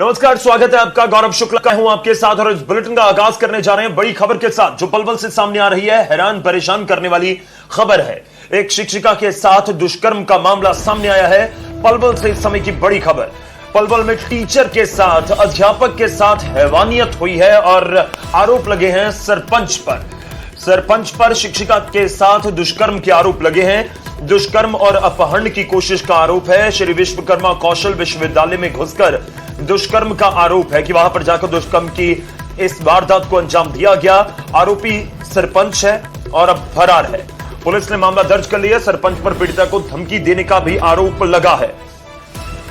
नमस्कार, स्वागत है आपका। गौरव शुक्ला का हूं आपके साथ और इस बुलेटिन का आगाज करने जा रहे हैं बड़ी खबर के साथ जो पलवल से सामने आ रही है। हैरान परेशान करने वाली खबर है। एक शिक्षिका के साथ दुष्कर्म का मामला सामने आया है। पलवल से इस समय की बड़ी खबर। पलवल में टीचर के साथ, अध्यापक के साथ हैवानियत हुई है और आरोप लगे हैं सरपंच पर। सरपंच पर शिक्षिका के साथ दुष्कर्म के आरोप लगे हैं। दुष्कर्म और अपहरण की कोशिश का आरोप है। श्री विश्वकर्मा कौशल विश्वविद्यालय में घुसकर दुष्कर्म का आरोप है कि वहां पर जाकर दुष्कर्म की इस वारदात को अंजाम दिया गया। आरोपी सरपंच है और अब फरार है। पुलिस ने मामला दर्ज कर लिया। सरपंच पर पीड़िता को धमकी देने का भी आरोप लगा है।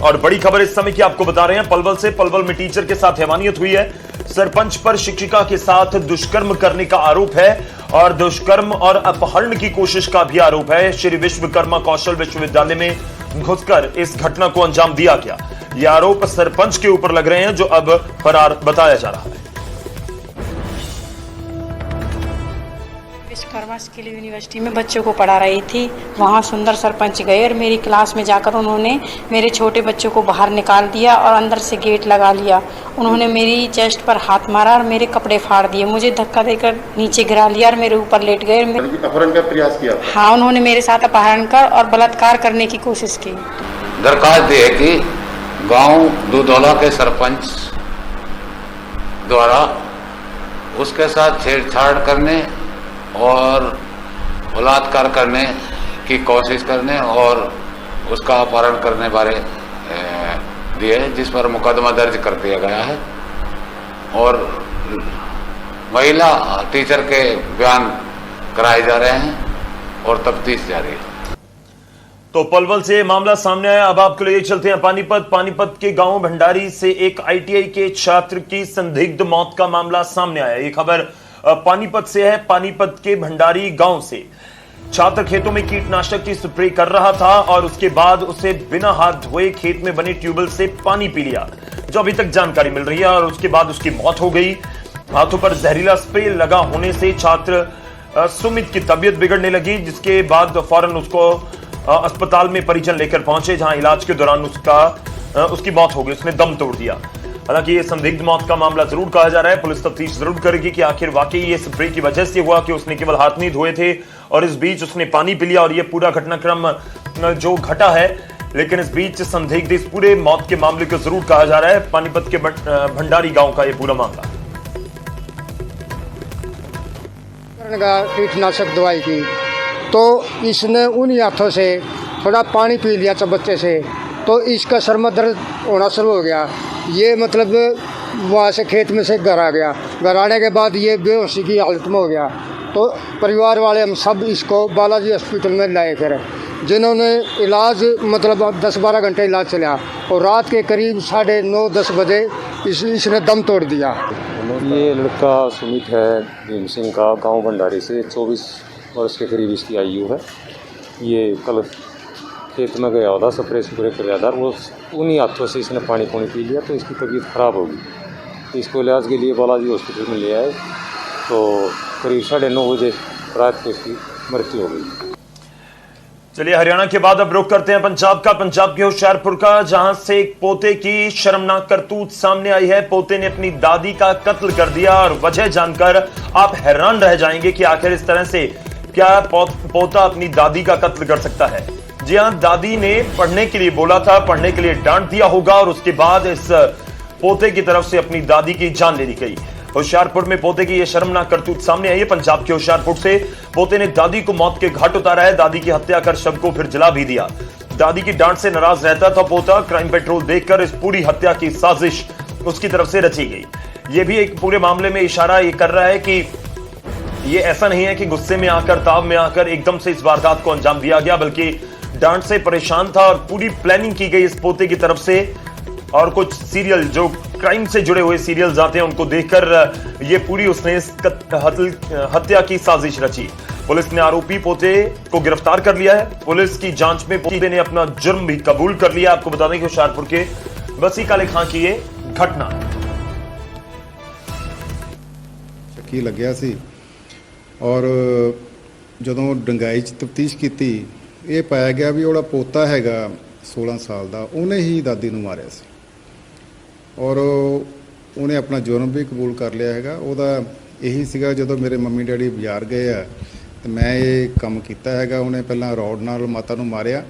और बड़ी खबर इस समय की आपको बता रहे हैं पलवल से। पलवल में टीचर के साथ हैवानियत हुई है। सरपंच पर शिक्षिका के साथ दुष्कर्म करने का आरोप है और दुष्कर्म और अपहरण की कोशिश का भी आरोप है। श्री विश्वकर्मा कौशल विश्वविद्यालय में घुसकर इस घटना को अंजाम दिया गया। ये आरोप सरपंच के ऊपर लग रहे हैं जो अब फरार बताया जा रहा है। विश्वकर्मा स्किल यूनिवर्सिटी में बच्चों को पढ़ा रही थी। वहाँ सुंदर सरपंच गए और मेरी क्लास में जाकर उन्होंने मेरे छोटे बच्चों को बाहर निकाल दिया और अंदर से गेट लगा लिया। उन्होंने मेरी चेस्ट पर हाथ मारा और मेरे कपड़े फाड़ दिए। मुझे धक्का देकर नीचे गिरा लिया और मेरे ऊपर लेट गए। अपहरण का प्रयास किया? हाँ, उन्होंने मेरे साथ अपहरण कर और बलात्कार करने की कोशिश की। दरखास्त दी है कि गांव दूधौला के सरपंच द्वारा उसके साथ छेड़छाड़ करने और बलात्कार करने की कोशिश करने और उसका अपहरण करने बारे दिए, जिस पर मुकदमा दर्ज कर दिया गया है और महिला टीचर के बयान कराए जा रहे हैं और तफ्तीश जारी है। तो पलवल से मामला सामने आया। अब आपके लिए चलते हैं पानीपत। पानीपत के गांव भंडारी से एक आईटीआई के छात्र की संदिग्ध मौत का मामला सामने आया। ये खबर पानीपत से है। पानीपत के भंडारी गांव से छात्र खेतों में कीटनाशक की स्प्रे कर रहा था और उसके बाद उसे बिना हाथ धोए खेत में बने ट्यूबवेल से पानी पी लिया, जो अभी तक जानकारी मिल रही है। और उसके बाद उसकी मौत हो गई। हाथों पर जहरीला स्प्रे लगा होने से छात्र सुमित की तबीयत बिगड़ने लगी, जिसके बाद फौरन उसको अस्पताल में परिजन लेकर पहुंचे, जहां इलाज के दौरान उसकी मौत हो गई। उसने दम तोड़ दिया। हालांकि ये संदिग्ध मौत का मामला जरूर कहा जा रहा है। पुलिस तफ्तीश जरूर करेगी कि आखिर वाकई ये स्प्रे की वजह से हुआ कि उसने केवल हाथ नहीं धोए थे और इस बीच उसने पानी पी लिया और ये पूरा घटनाक्रम जो घटा है। लेकिन इस बीच संदिग्ध इस पूरे मौत के मामले को जरूर कहा जा रहा है। पानीपत के भंडारी गांव का ये पूरा मामला। कीटनाशक दवाई की तो इसने उन हाथों से थोड़ा पानी पी लिया चबच्चे से, तो इसका सर में दर्द होना शुरू हो गया। ये मतलब वहाँ से खेत में से घर आ गया। घर आने के बाद ये बेहोशी की हालत में हो गया। तो परिवार वाले हम सब इसको बालाजी हॉस्पिटल में लाए फिर, जिन्होंने इलाज मतलब 10-12 घंटे इलाज चला और रात के करीब 9:30-10 बजे इसने दम तोड़ दिया। ये लड़का सुमित है भीम सिंह का, गांव भंडारी से, 24 वर्ष के करीब इसकी आयु है। ये कल खेत में गया था, स्प्रे कर रहा था। वो उन्हीं हाथों से इसने पानी पी लिया तो इसकी तबीयत खराब हो गई। इसको इलाज के लिए बालाजी हॉस्पिटल में ले आए तो करीब 9:30 बजे रात को इसकी मृत्यु हो गई। चलिए, हरियाणा के बाद अब रुख करते हैं पंजाब का। पंजाब के होशियारपुर का, जहां से एक पोते की शर्मनाक करतूत सामने आई है। पोते ने अपनी दादी का कत्ल कर दिया और वजह जानकर आप हैरान रह जाएंगे कि आखिर इस तरह से क्या पोता अपनी दादी का कत्ल कर सकता है। जी हां, दादी ने पढ़ने के लिए बोला था, पढ़ने के लिए डांट दिया होगा और उसके बाद इस पोते की तरफ से अपनी दादी की जान ले ली गई। होशियारपुर में पोते की यह शर्मनाक करतूत सामने आई है। पंजाब के होशियारपुर से पोते ने दादी को मौत के घाट उतारा है। दादी की हत्या कर शव को फिर जला भी दिया। दादी की डांट से नाराज रहता था पोता। क्राइम पेट्रोल देखकर इस पूरी हत्या की साजिश उसकी तरफ से रची गई। यह भी एक पूरे मामले में इशारा ये कर रहा है कि ये ऐसा नहीं है कि गुस्से में आकर, ताव में आकर एकदम से इस वारदात को अंजाम दिया गया, बल्कि डांट से परेशान था और पूरी प्लानिंग की गई इस पोते की तरफ से। और कुछ सीरियल जो क्राइम से जुड़े हुए सीरियल्स आते हैं उनको देखकर ये पूरी उसने इस हत्या की साजिश रची। पुलिस ने आरोपी पोते को गिरफ्तार कर लिया है। पुलिस की जांच में पोते ने अपना जुर्म भी कबूल कर लिया। आपको बता दें कि होशियारपुर के बसी काले खां की ये घटना शक्की लग्या सी और ਜਦੋਂ ਡੰਗਾਈ 'ਚ ਤਫਤੀਸ਼ ਕੀਤੀ ਇਹ ਪਾਇਆ ਗਿਆ ਵੀ ਉਹਦਾ ਪੋਤਾ ਹੈਗਾ 16 ਸਾਲ ਦਾ, ਉਹਨੇ ਹੀ ਦਾਦੀ ਨੂੰ ਮਾਰਿਆ ਸੀ। ਔਰ ਉਹਨੇ ਆਪਣਾ ਜੁਰਮ ਵੀ ਕਬੂਲ ਕਰ ਲਿਆ ਹੈਗਾ। ਉਹਦਾ ਇਹੀ ਸੀਗਾ, ਜਦੋਂ ਮੇਰੇ ਮੰਮੀ ਡੈਡੀ ਬਾਜ਼ਾਰ ਗਏ ਆ ਤੇ ਮੈਂ ਇਹ ਕੰਮ ਕੀਤਾ ਹੈਗਾ। ਉਹਨੇ ਪਹਿਲਾਂ ਰੋਡ ਨਾਲ ਮਾਤਾ ਨੂੰ ਮਾਰਿਆ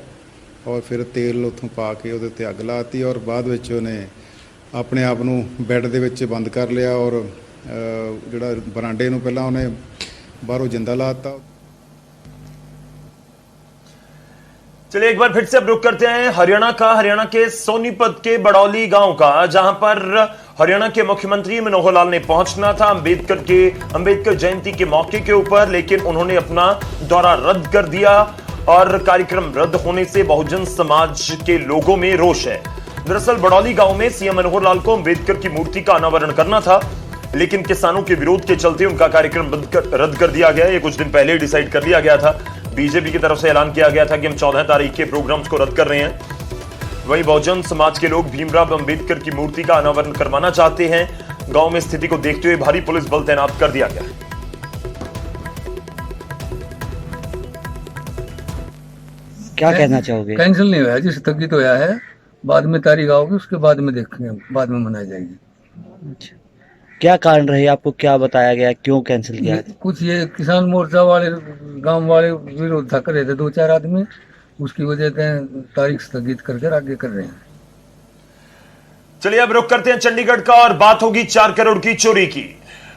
ਔਰ ਫਿਰ ਤੇਲ ਉੱਥੋਂ ਪਾ ਕੇ ਉਹਦੇ ਉੱਤੇ ਅੱਗ ਲਾਤੀ ਔਰ ਬਾਅਦ ਵਿੱਚ ਉਹਨੇ ਆਪਣੇ ਆਪ ਨੂੰ ਬੈੱਡ ਦੇ ਵਿੱਚ ਬੰਦ ਕਰ ਲਿਆ ਔਰ ਜਿਹੜਾ ਬਰਾਂਡੇ ਨੂੰ ਪਹਿਲਾਂ ਉਹਨੇ बाहरों जिंदा लाता। चलिए एक बार फिर से अब रुक करते हैं हरियाणा के सोनीपत के बड़ौली गांव का, जहां पर हरियाणा के मुख्यमंत्री मनोहर लाल ने पहुंचना था अंबेडकर जयंती के मौके के ऊपर, लेकिन उन्होंने अपना दौरा रद्द कर दिया और कार्यक्रम रद्द होने से बहुजन समाज के लोगों में रोष है। दरअसल बड़ौली गांव में सीएम मनोहर लाल को अंबेडकर की मूर्ति का अनावरण करना था, लेकिन किसानों के विरोध के चलते उनका कार्यक्रम रद्द कर दिया गया। ये कुछ दिन पहले ही डिसाइड कर लिया गया था। बीजेपी की तरफ से ऐलान किया गया था कि हम 14 तारीख के प्रोग्राम्स को रद्द कर रहे हैं। वहीं बहुजन समाज के लोग भीमराव अंबेडकर की मूर्ति का अनावरण करवाना चाहते हैं। गांव में स्थिति को देखते हुए भारी पुलिस बल तैनात कर दिया गया है। क्या कहना चाहोगे? कैंसिल नहीं हुआ है जी, स्थगित होया है। बाद में तारीख आओगी, उसके बाद में देखेंगे, बाद में मनाई जाएगी। अच्छा, क्या कारण रहे? आपको क्या बताया गया, क्यों कैंसिल किया? कुछ ये किसान मोर्चा वाले, गांव वाले विरोध था कर रहे थे, 2-4 आदमी, उसकी वजह से तारीख स्थगित करके आगे कर रहे हैं। चलिए अब रुक करते हैं चंडीगढ़ का और बात होगी 4 करोड़ की चोरी की।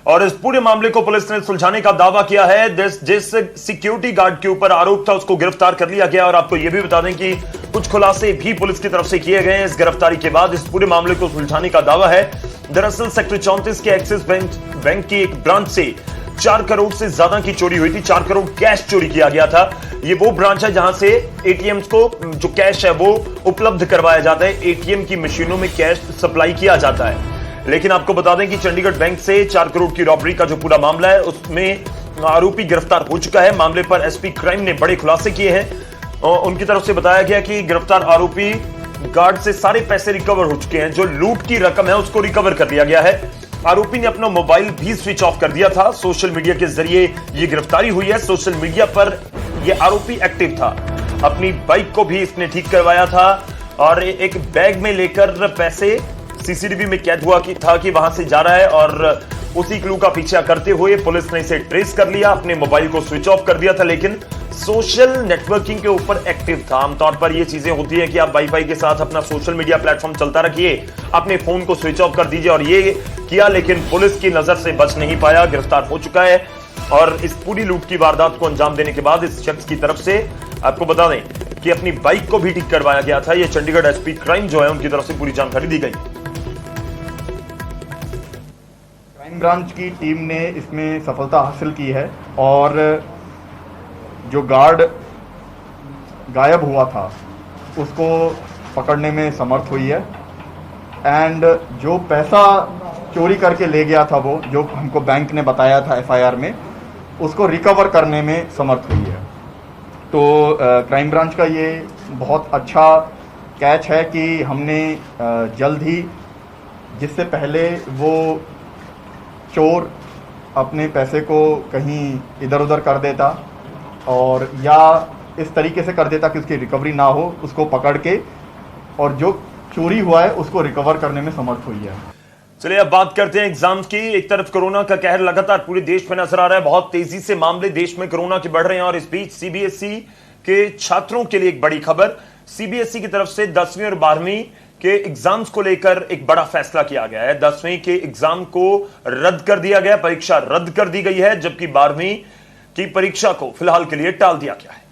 और इस पूरे मामले को पुलिस ने सुलझाने का दावा किया है। जिस सिक्योरिटी गार्ड के ऊपर आरोप था उसको गिरफ्तार कर लिया गया। और आपको यह भी बता दें कि कुछ खुलासे भी पुलिस की तरफ से किए गए हैं। इस गिरफ्तारी के बाद इस पूरे मामले को सुलझाने का दावा है। दरअसल सेक्टर 34 के एक्सिस बैंक की एक ब्रांच से 4 करोड़ से ज्यादा की चोरी हुई थी। 4 करोड़ कैश चोरी किया गया था। ये वो ब्रांच है जहां से एटीएम्स को जो कैश है वो उपलब्ध करवाया जाता है। एटीएम की मशीनों में कैश सप्लाई किया जाता है। लेकिन आपको बता दें कि चंडीगढ़ बैंक से 4 करोड़ की रॉबरी का जो पूरा मामला है उसमें आरोपी गिरफ्तार हो चुका है। मामले पर एसपी क्राइम ने बड़े खुलासे किए हैं। उनकी तरफ से बताया गया कि गिरफ्तार आरोपी गार्ड से सारे पैसे रिकवर हो चुके हैं। जो लूट की रकम है उसको रिकवर कर लिया गया है। आरोपी ने अपना मोबाइल भी स्विच ऑफ कर दिया था। सोशल मीडिया के जरिए यह गिरफ्तारी हुई है। सोशल मीडिया पर यह आरोपी एक्टिव था। अपनी बाइक को भी इसने ठीक करवाया था और एक बैग में लेकर पैसे सीसीटीवी में कैद हुआ था कि वहां से जा रहा है। और उसी क्लू का पीछा करते हुए पुलिस ने इसे ट्रेस कर लिया। अपने मोबाइल को स्विच ऑफ कर दिया था, लेकिन सोशल नेटवर्किंग के ऊपर एक्टिव था। आमतौर पर ये चीजें होती हैं कि आप वाईफाई के साथ अपना सोशल मीडिया प्लेटफॉर्म चलता रखिए, अपने फोन को स्विच ऑफ कर दीजिए, और ये किया, लेकिन पुलिस की नजर से बच नहीं पाया, गिरफ्तार हो चुका है। और इस पूरी लूट की वारदात को अंजाम देने के बाद इस शख्स की तरफ से आपको बता दें कि अपनी बाइक को भी ठीक करवाया गया था। यह चंडीगढ़ एसपी क्राइम जो है उनकी तरफ से पूरी जानकारी दी गई। क्राइम ब्रांच की टीम ने इसमें सफलता हासिल की है और जो गार्ड गायब हुआ था उसको पकड़ने में समर्थ हुई है। एंड जो पैसा चोरी करके ले गया था वो जो हमको बैंक ने बताया था एफआईआर में, उसको रिकवर करने में समर्थ हुई है। तो क्राइम ब्रांच का ये बहुत अच्छा कैच है कि हमने जल्द ही, जिससे पहले वो चोर अपने पैसे को कहीं इधर उधर कर देता और या इस तरीके से कर देता कि उसकी रिकवरी ना हो, उसको पकड़ के और जो चोरी हुआ है उसको रिकवर करने में समर्थ हुई है। चलिए अब बात करते हैं एग्जाम्स की। एक तरफ कोरोना का कहर लगातार पूरे देश में नजर आ रहा है। बहुत तेजी से मामले देश में कोरोना के बढ़ रहे हैं और इस बीच सीबीएसई के छात्रों के लिए एक बड़ी खबर। सीबीएसई की तरफ से 10वीं और 12वीं के एग्जाम्स को लेकर एक बड़ा फैसला किया गया है। 10वीं के एग्जाम को रद्द कर दिया गया, परीक्षा रद्द कर दी गई है, जबकि 12वीं की परीक्षा को फिलहाल के लिए टाल दिया गया है।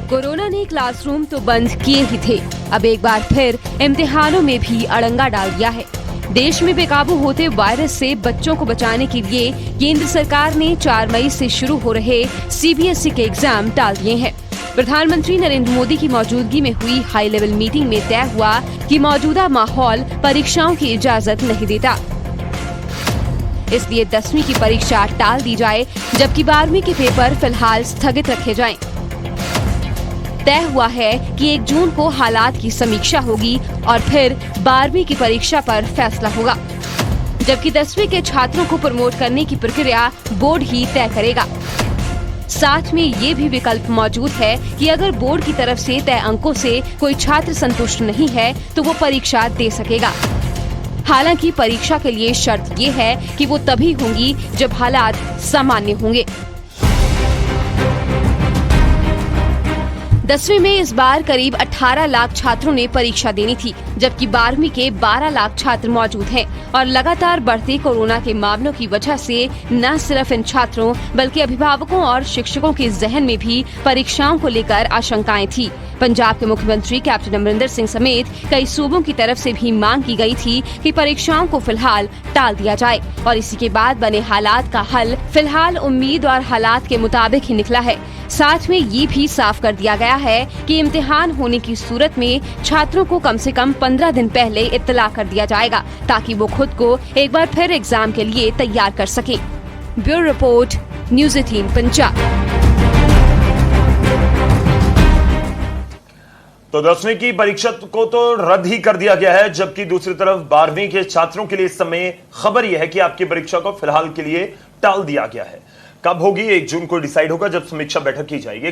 कोरोना ने क्लासरूम तो बंद किए ही थे, अब एक बार फिर इम्तिहानों में भी अड़ंगा डाल दिया है। देश में बेकाबू होते वायरस से बच्चों को बचाने के लिए केंद्र सरकार ने 4 मई से शुरू हो रहे सीबीएसई के एग्जाम टाल दिए हैं। प्रधानमंत्री नरेंद्र मोदी की मौजूदगी में हुई हाई लेवल मीटिंग में तय हुआ कि मौजूदा माहौल परीक्षाओं की इजाजत नहीं देता, इसलिए 10वीं की परीक्षा टाल दी जाए, जबकि 12वीं के पेपर फिलहाल स्थगित रखे जाएं। तय हुआ है कि 1 जून को हालात की समीक्षा होगी और फिर 12वीं की परीक्षा पर फैसला होगा, जबकि 10वीं के छात्रों को प्रमोट करने की प्रक्रिया बोर्ड ही तय करेगा। साथ में ये भी विकल्प मौजूद है कि अगर बोर्ड की तरफ से तय अंकों से कोई छात्र संतुष्ट नहीं है तो वो परीक्षा दे सकेगा। हालांकि परीक्षा के लिए शर्त ये है कि वो तभी होंगी जब हालात सामान्य होंगे। 10वीं में इस बार करीब 18 लाख छात्रों ने परीक्षा देनी थी, जबकि 12वीं के 12 लाख छात्र मौजूद हैं और लगातार बढ़ते कोरोना के मामलों की वजह से न सिर्फ इन छात्रों बल्कि अभिभावकों और शिक्षकों के जहन में भी परीक्षाओं को लेकर आशंकाएं थी। पंजाब के मुख्यमंत्री कैप्टन अमरिंदर सिंह समेत कई सूबों की तरफ से भी मांग की गई थी कि परीक्षाओं को फिलहाल टाल दिया जाए और इसी के बाद बने हालात का हल फिलहाल उम्मीद और हालात के मुताबिक ही निकला है। साथ में ये भी साफ कर दिया गया है कि इम्तिहान होने की सूरत में छात्रों को कम से कम 15 दिन पहले इत्तला कर दिया जाएगा ताकि वो खुद को एक बार फिर एग्जाम के लिए तैयार कर सके। Bureau report, news 18 Punjab. तो 10वीं की परीक्षा को तो रद्द ही कर दिया गया है, जबकि दूसरी तरफ 12वीं के छात्रों के लिए इस समय खबर यह है कि आपकी परीक्षा को फिलहाल के लिए टाल दिया गया है। कब होगी 1 जून को डिसाइड होगा जब समीक्षा बैठक की जाएगी।